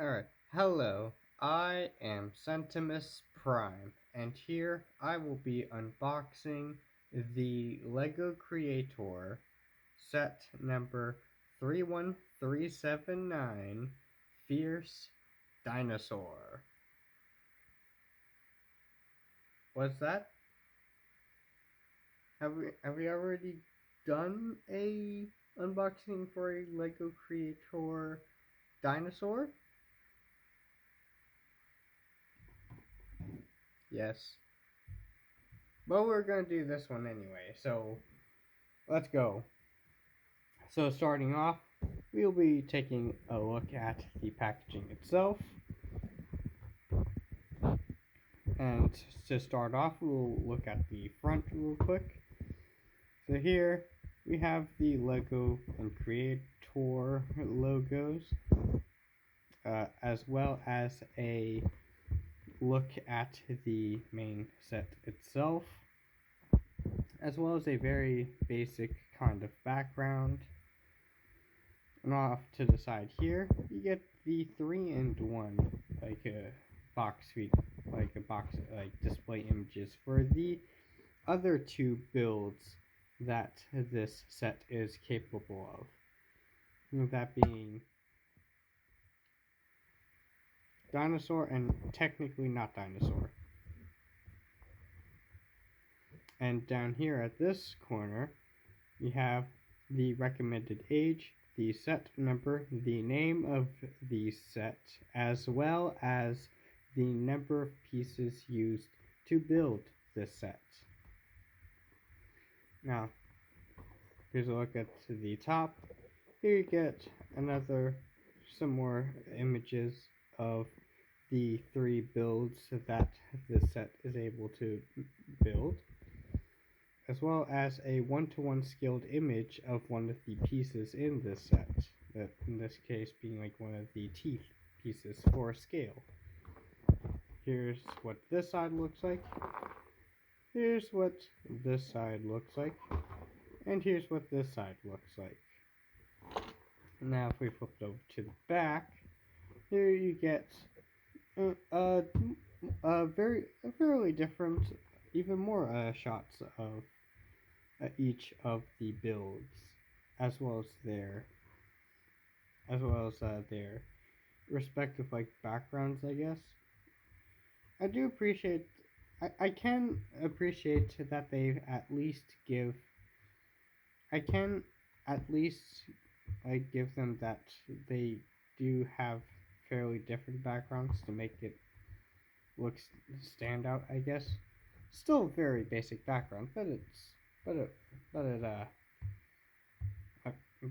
Alright, hello, I am Centimus Prime, and here I will be unboxing the LEGO Creator set number 31379 Fierce Dinosaur. What's that? Have we already done a unboxing for a LEGO Creator dinosaur? Yes. But we're gonna do this one anyway, so let's go. So starting off, we'll be taking a look at the packaging itself. And to start off, we'll look at the front real quick. So here we have the LEGO and Creator logos, as well as a look at the main set itself, as well as a very basic kind of background. And off to the side here, you get the 3-in-1, like a box display images for the other two builds that this set is capable of. That being Dinosaur and technically not Dinosaur. And down here at this corner, you have the recommended age, the set number, the name of the set, as well as the number of pieces used to build this set. Now, here's a look at the top. Here you get some more images of the three builds that this set is able to build, as well as a 1-to-1 scaled image of one of the pieces in this set, that in this case being like one of the teeth pieces for scale. Here's what this side looks like, here's what this side looks like, and here's what this side looks like. Now if we flip it over to the back, here you get a fairly different, even more shots of each of the builds, as well as their respective backgrounds, I guess. I can appreciate that they at least give. I can at least give them that they do have fairly different backgrounds to make it look stand out, I guess. Still very basic background, but it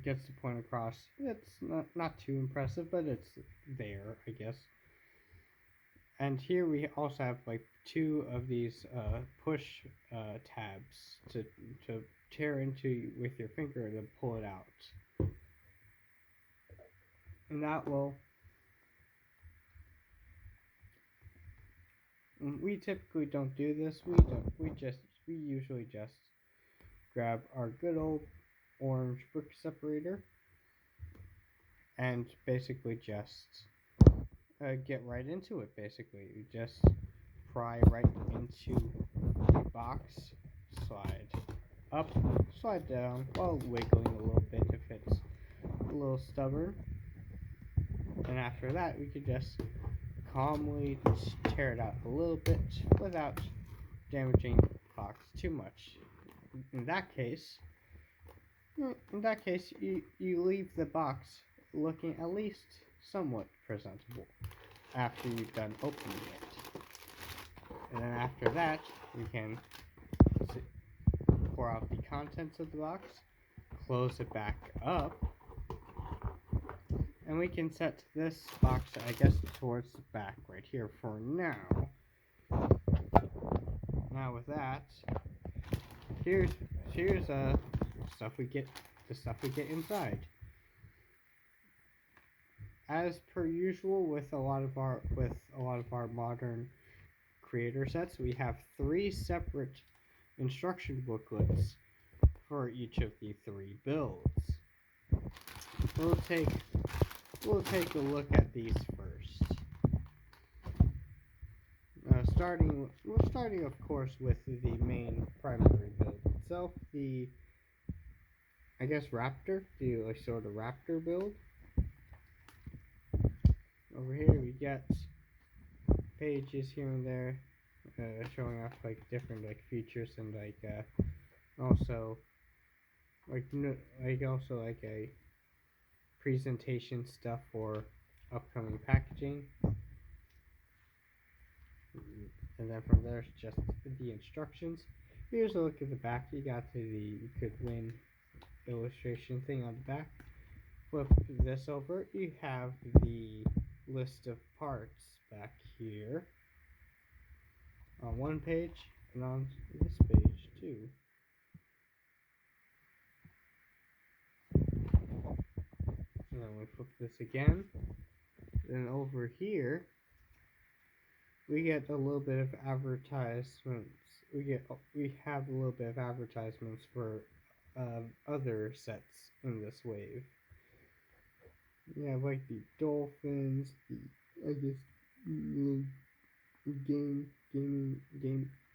gets the point across. It's not too impressive, but it's there, I guess. And here we also have two of these push tabs to tear into with your finger and then pull it out. And that will. We typically don't do this. We usually just grab our good old orange book separator and basically just get right into it. Basically, you just pry right into the box, slide up, slide down, while wiggling a little bit if it's a little stubborn. And after that, we could just calmly tear it out a little bit without damaging the box too much. In that case, you leave the box looking at least somewhat presentable after you've done opening it. And then after that, we can pour out the contents of the box, close it back up, and we can set this box, I guess, towards the back right here for now. Now with that, here's the stuff we get inside. As per usual with a lot of our modern creator sets, we have 3 separate instruction booklets for each of the 3 builds. We'll take a look at these first. we're starting of course with the main primary build itself, the I guess Raptor, the like sort of Raptor build. Over here we get pages here and there, showing off like different like features and like also also like a presentation stuff for upcoming packaging. And then from there it's just the instructions. Here's a look at the back. You got the you could win illustration thing on the back. Flip this over, you have the list of parts back here on one page and on this page too. And then we flip this again. Then over here we get a little bit of advertisements. We have a little bit of advertisements for other sets in this wave. You have like the dolphins, the I guess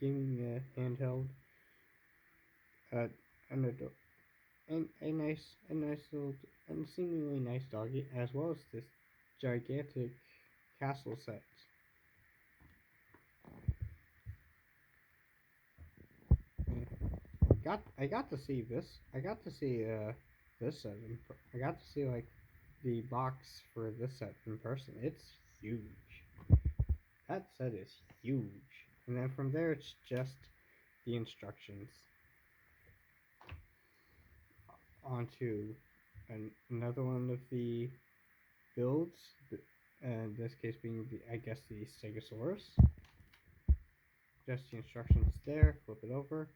gaming handheld, and a nice little and seemingly nice doggy, as well as this gigantic castle set. I got to see this. I got to see this set. I got to see like the box for this set in person. It's huge. That set is huge. And then from there, it's just the instructions. Onto another one of the builds. In this case, being I guess the Stegosaurus. Just the instructions there. Flip it over.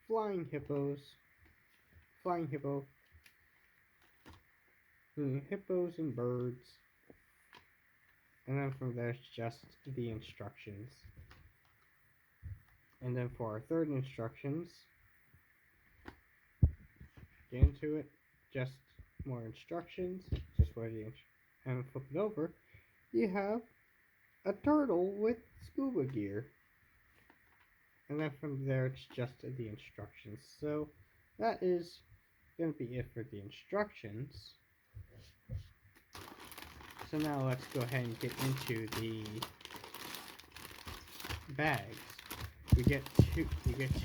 Flying hippos. Flying hippo. Hippos and birds. And then from there, it's just the instructions. And then for our third instructions, get into it, just more instructions, just for the and flip it over, you have a turtle with scuba gear. And then from there, it's just the instructions. So that is going to be it for the instructions. So now let's go ahead and get into the bags. We get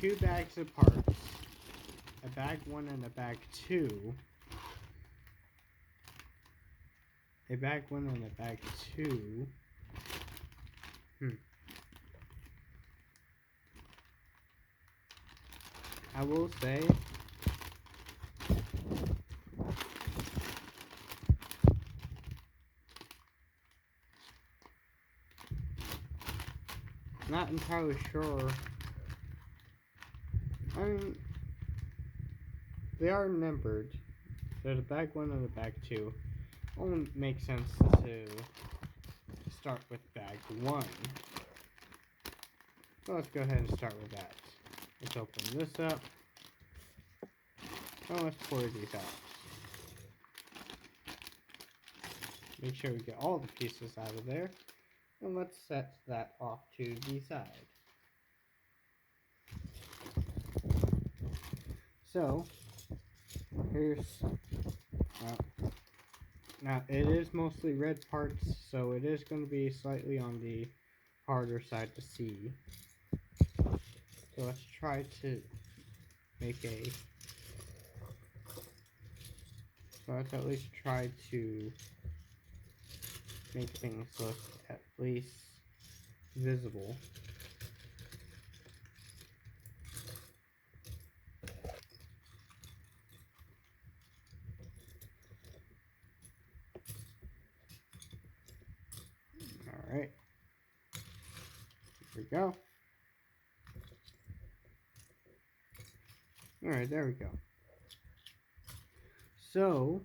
two bags of parts, a bag 1 and a bag 2. A bag 1 and a bag 2. I will say not entirely sure. I mean, they are numbered. There's a bag 1 and a bag 2. It only makes sense to start with bag 1. So let's go ahead and start with that. Let's open this up. Oh, let's pour these out. Make sure we get all the pieces out of there. And let's set that off to the side. So, here's... now, it is mostly red parts, so it is going to be slightly on the harder side to see. So let's try to make a... So let's at least try to make things look at least visible. Alright. Here we go. Alright, there we go. So,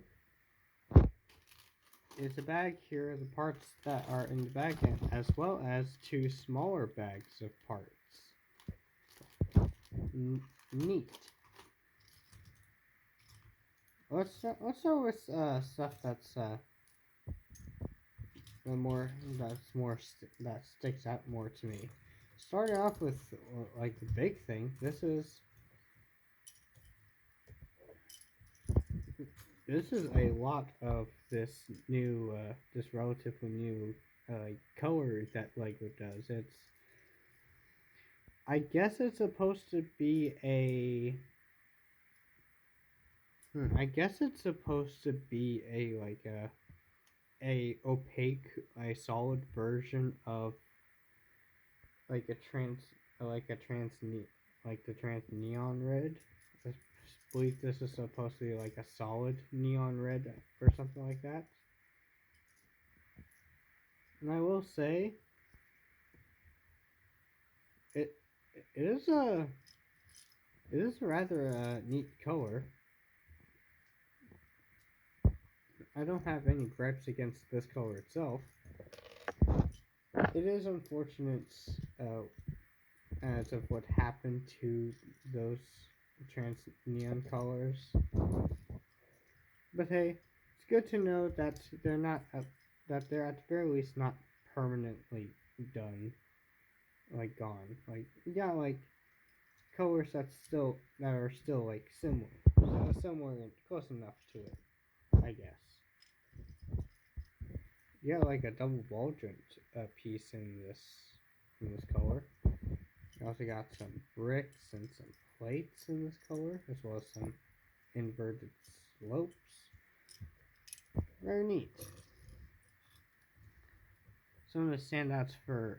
it's a bag here, the parts that are in the bag, as well as two smaller bags of parts. Neat. Let's start with stuff that's that sticks out more to me. starting off with like the big thing. This is a lot of this new, this relatively new color that Lego does. I guess it's supposed to be a. I guess it's supposed to be a like a opaque, a solid version of like a trans, like a trans, like the trans neon red. I believe this is supposed to be like a solid neon red or something like that. And I will say, it it is a it is a rather neat color. I don't have any gripes against this color itself. It is unfortunate as of what happened to those trans neon colors. But hey, it's good to know that they're not that they're at the very least not permanently done, like gone. Like you got like colors that are still like similar and close enough to it, I guess. You got like a double ball joint piece in this color. You also got some bricks and some plates in this color, as well as some inverted slopes. Very neat. Some of the standouts for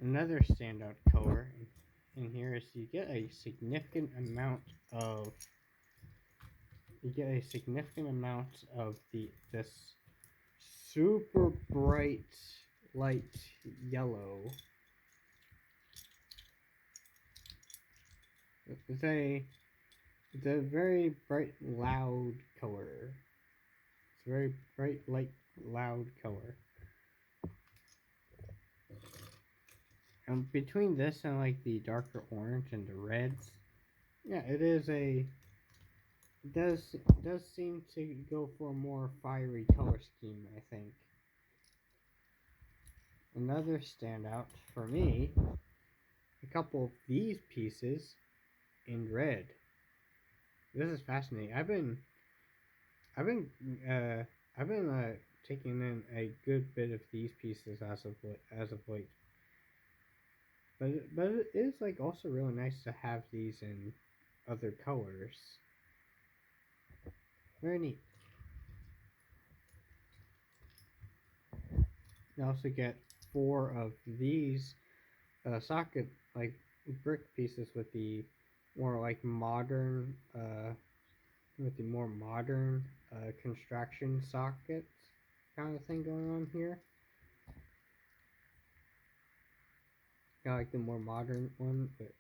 another standout color in here is you get a significant amount of this super bright light yellow. It's a very bright loud color. It's a very bright light loud color. And between this and like the darker orange and the reds, yeah, it does seem to go for a more fiery color scheme, I think. Another standout for me, a couple of these pieces in red. This is fascinating. I've been taking in a good bit of these pieces as of late. But it is like also really nice to have these in other colors. Very neat. You also get 4 of these socket like brick pieces with the more like modern construction sockets kind of thing going on here. Got like the more modern one, but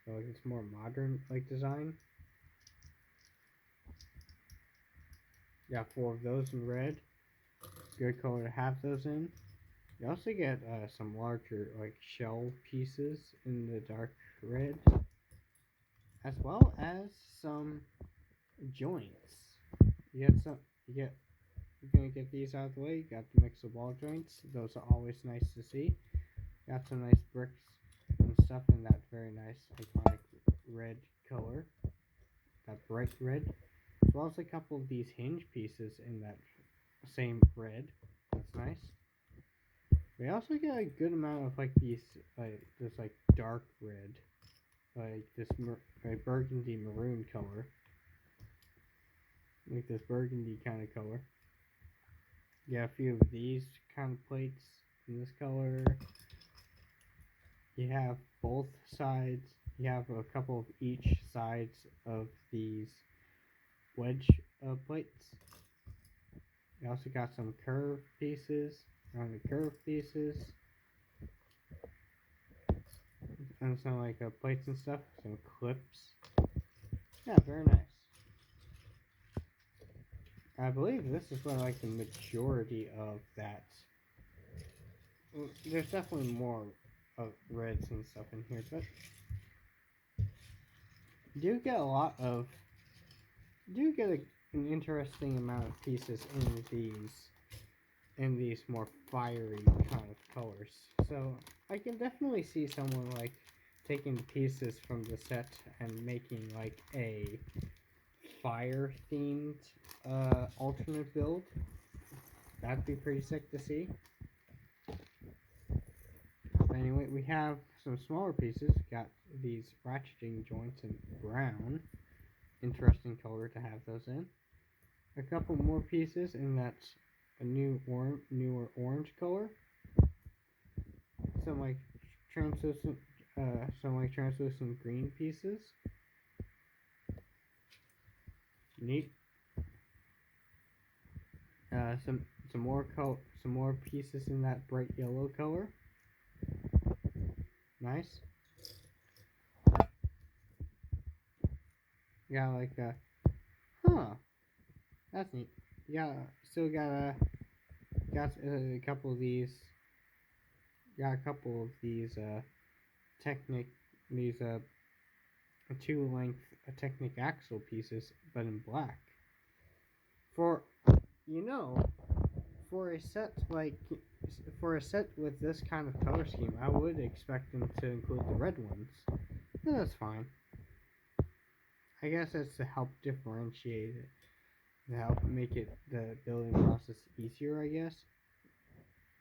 like it's more modern like design. Got 4 of those in red. Good color to have those in. You also get some larger like shell pieces in the dark red, as well as some joints. You get some. You're gonna get these out of the way. You got the mix of wall joints. Those are always nice to see. Got some nice bricks and stuff in that very nice iconic red color. That bright red. As well as a couple of these hinge pieces in that same red. That's nice. We also get a good amount of like this like dark red, like this burgundy maroon color, like this burgundy kind of color. You have a few of these kind of plates in this color. You have both sides. You have a couple of each sides of these wedge plates. You also got some curved pieces. On the curved pieces, and some like plates and stuff, some clips. Yeah, very nice. I believe this is where like the majority of that. There's definitely more of reds and stuff in here, but you get an interesting amount of pieces in these in these more fiery kind of colors. So I can definitely see someone like taking the pieces from the set and making like a fire themed alternate build. That'd be pretty sick to see. But anyway, we have some smaller pieces. We got these ratcheting joints in brown. Interesting color to have those in. A couple more pieces, and that's a newer orange color. Some like translucent, translucent green pieces. Neat. Some more pieces in that bright yellow color. Nice. Got like that's neat. Yeah, still got a couple of these. Got a couple of these these two length Technic axle pieces, but in black. For you know, for a set with this kind of color scheme, I would expect them to include the red ones. But that's fine. I guess that's to help differentiate it, to help make it the building process easier. I guess.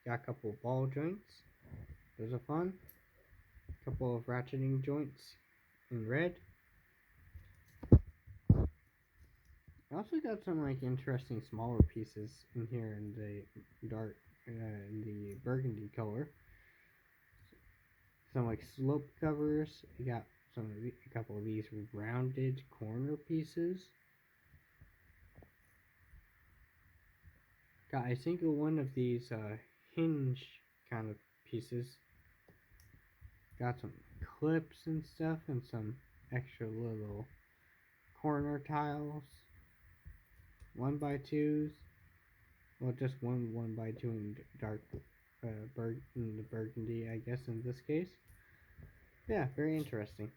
Got a couple of ball joints. Those are fun. A couple of ratcheting joints in red. I also got some like interesting smaller pieces in here in the dark, in the burgundy color. Some like slope covers. You got a couple of these rounded corner pieces. Got a single one of these hinge kind of pieces. Got some clips and stuff, and some extra little corner tiles. 1x2s. Well, just one 1x2 in dark in the burgundy, I guess, in this case. Yeah, very interesting.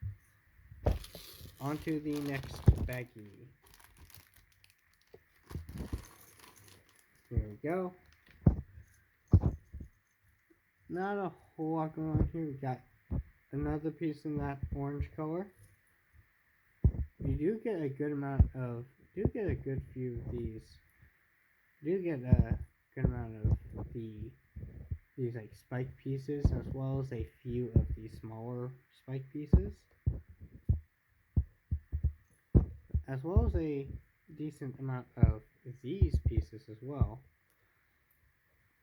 On to the next baggie. Here we go. Not a whole lot going on here. We got another piece in that orange color. You do get a good few of these. You do get a good amount of these like spike pieces, as well as a few of these smaller spike pieces, as well as a decent amount of these pieces as well,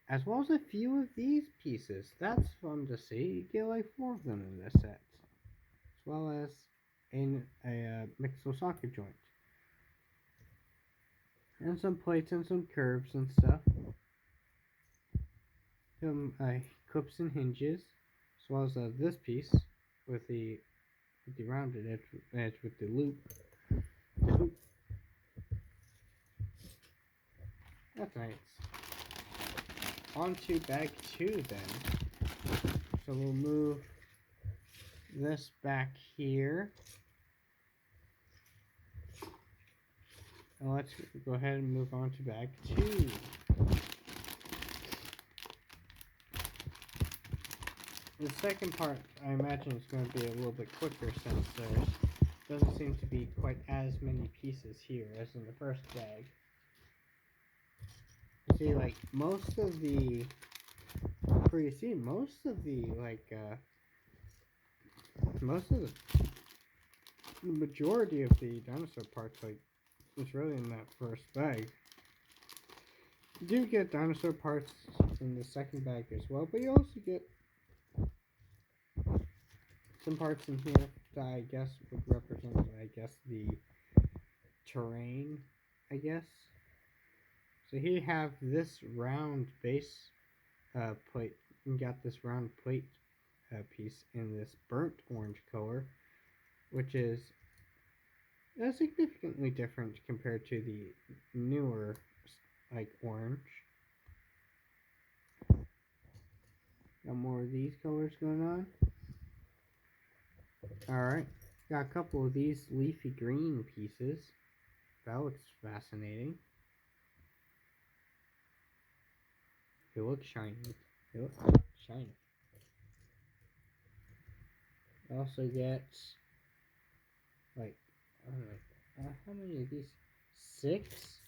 as well as a few of these pieces. That's fun to see. You get like 4 of them in this set, as well as in a mixed socket joint, and some plates and some curves and stuff. Some clips and hinges, as well as this piece with the rounded edge with the loop. That's nice. On to bag 2 then. So we'll move this back here. And let's go ahead and move on to bag 2. The second part, I imagine, is going to be a little bit quicker since there doesn't seem to be quite as many pieces here as in the first bag. You see, like, most of the majority of the dinosaur parts, like, is really in that first bag. You do get dinosaur parts in the second bag as well, but you also get some parts in here that I guess would represent, the terrain, I guess. So here you have this round base plate. You got this round plate piece in this burnt orange color, which is significantly different compared to the newer, like, orange. Got more of these colors going on. Alright, got a couple of these leafy green pieces. That looks fascinating. They look shiny. They look shiny. I also get like I don't know how many of these? 6.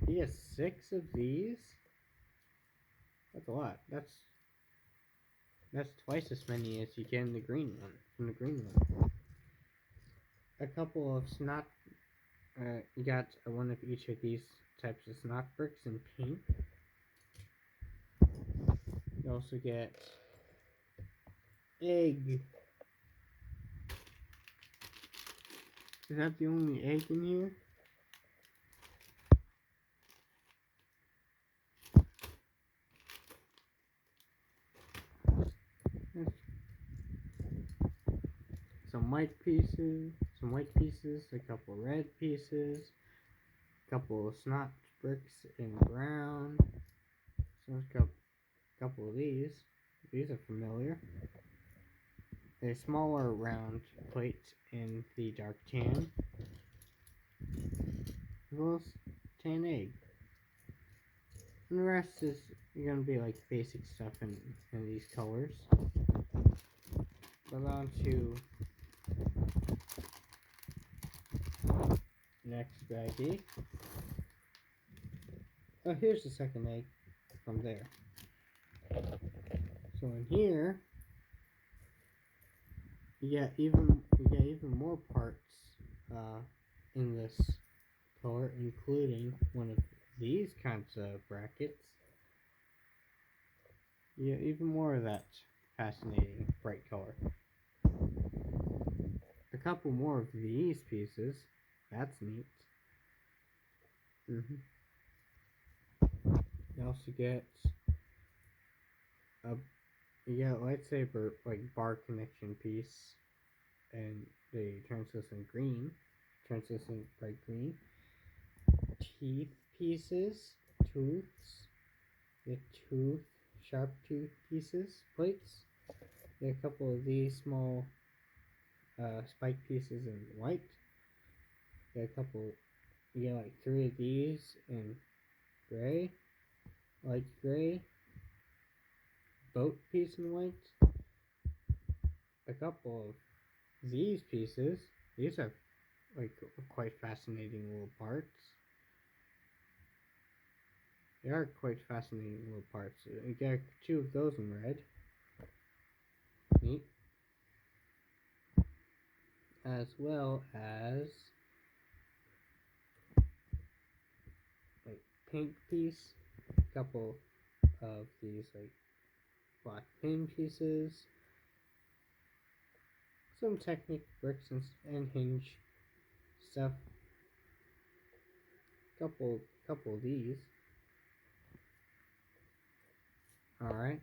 You get 6 of these. That's a lot. That's twice as many as you get in the green one. From the green one. A couple of snot. You got one of each of these types of snot bricks in pink. You also get egg. Is that the only egg in here? Some white pieces, a couple red pieces, a couple of snot bricks in brown, couple of these. These are familiar. A smaller round plate in the dark tan. As well as tan egg. And the rest is going to be like basic stuff in these colors. But on to next baggie. Oh, here's the second egg from there. So in here, you get even more parts in this color, including one of these kinds of brackets. You get even more of that fascinating bright color. A couple more of these pieces. That's neat. You also get a lightsaber like bar connection piece, and the translucent bright green. Teeth pieces, the sharp tooth pieces, plates. You get a couple of these small spike pieces in white. You get like 3 of these in gray, light gray, boat piece in white. A couple of these pieces. These are like quite fascinating little parts. They are quite fascinating little parts. You get 2 of those in red. Neat. As well as like pink piece, a couple of these like black pin pieces, some Technic bricks and hinge stuff, couple of these. Alright.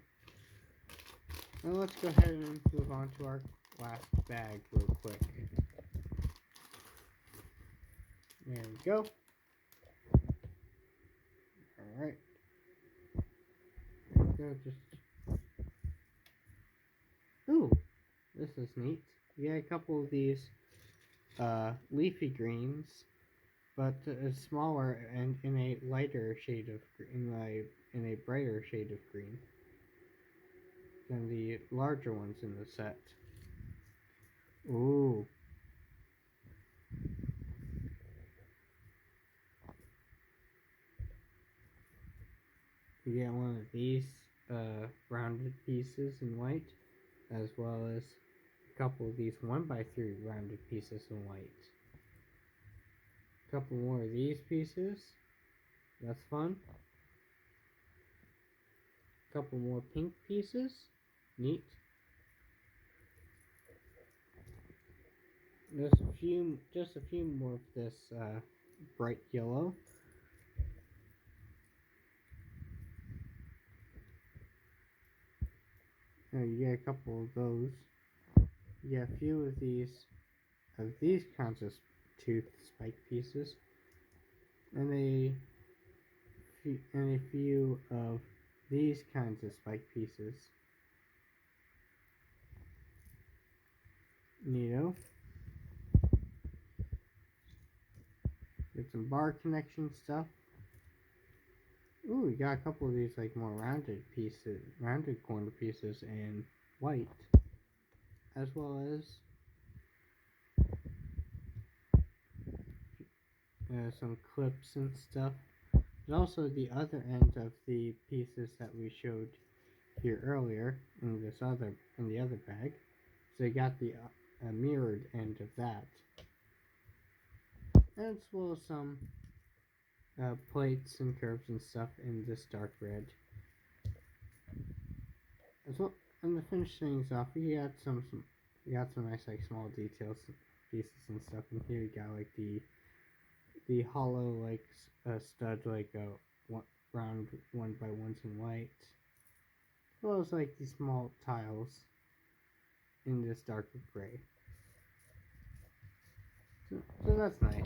Now let's go ahead and move on to our last bag real quick. There we go. Alright. Ooh, this is neat. You get a couple of these leafy greens, but smaller and in a lighter shade of in a brighter shade of green than the larger ones in the set. Ooh. You get one of these rounded pieces in white, as well as a couple of these 1x3 rounded pieces in white. A couple more of these pieces. That's fun. A couple more pink pieces. Neat. Just a few more of this bright yellow. You get a couple of those. You get a few of these kinds of tooth spike pieces, and a few of these kinds of spike pieces. Neato. Get some bar connection stuff. Ooh, we got a couple of these like more rounded corner pieces in white, as well as some clips and stuff. There's also the other end of the pieces that we showed here earlier in the other bag. So you got the mirrored end of that, and as well as some plates and curves and stuff in this dark red. As well, and to finish things off, we got some nice like small details, pieces and stuff. And here you got like the hollow like stud like round 1x1s in white, as well as like these small tiles in this darker gray. So that's nice.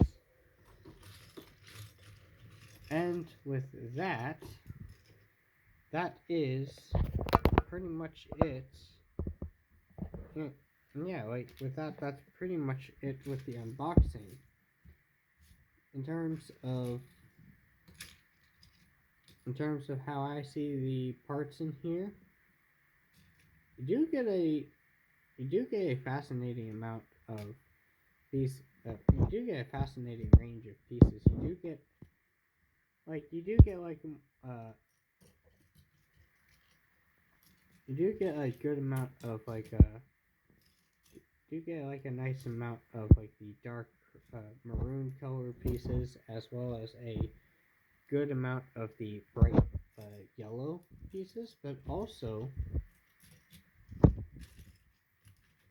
And with that, that is pretty much it. Yeah, like with that, that's pretty much it with the unboxing. In terms of how I see the parts in here, you do get a fascinating amount of these. You do get a fascinating range of pieces. You do get you do get a good amount of do get like a nice amount of like the dark maroon color pieces, as well as a good amount of the bright yellow pieces, but also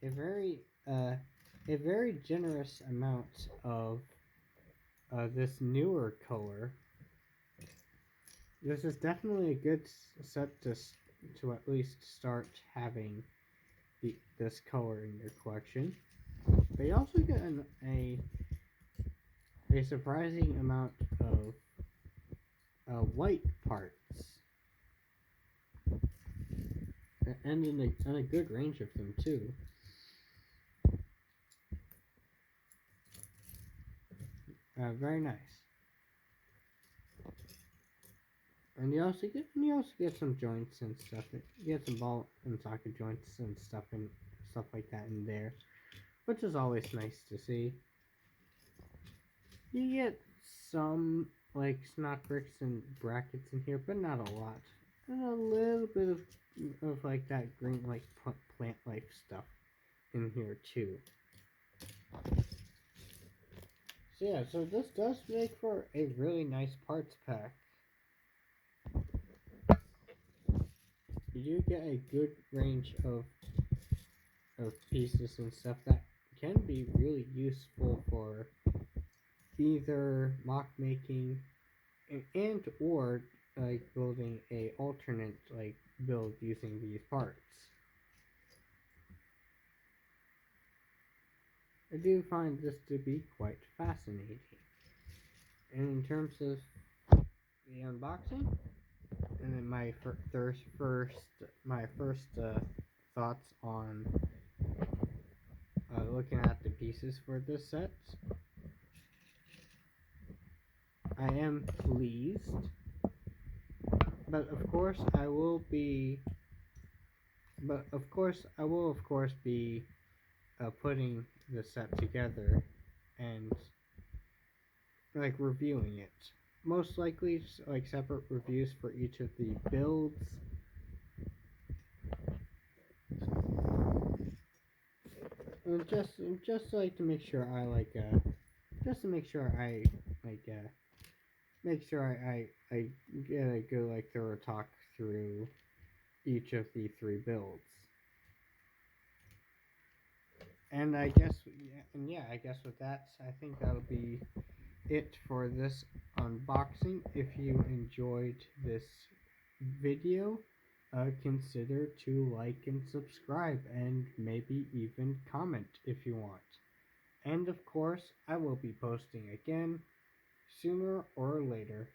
a very generous amount of this newer color. This is definitely a good set to at least start having this color in your collection. But you also get a surprising amount of white parts, and in a good range of them too. Very nice. And you also get some joints and stuff. You get some ball and socket joints and stuff like that in there, which is always nice to see. You get some like snot bricks and brackets in here, but not a lot. And a little bit of like that green like plant life stuff in here too. So yeah, so this does make for a really nice parts pack. You do get a good range of pieces and stuff that can be really useful for either mock making and or like building a alternate like build using these parts. I do find this to be quite fascinating. And in terms of the unboxing, and then my first thoughts on looking at the pieces for this set, I am pleased, but of course I will be putting the set together and like reviewing it. Most likely like separate reviews for each of the builds. And just like to make sure I get a good like thorough talk through each of the three builds. And I guess with that, I think that'll be it for this unboxing. If you enjoyed this video, consider to like and subscribe, and maybe even comment if you want. And of course, I will be posting again sooner or later.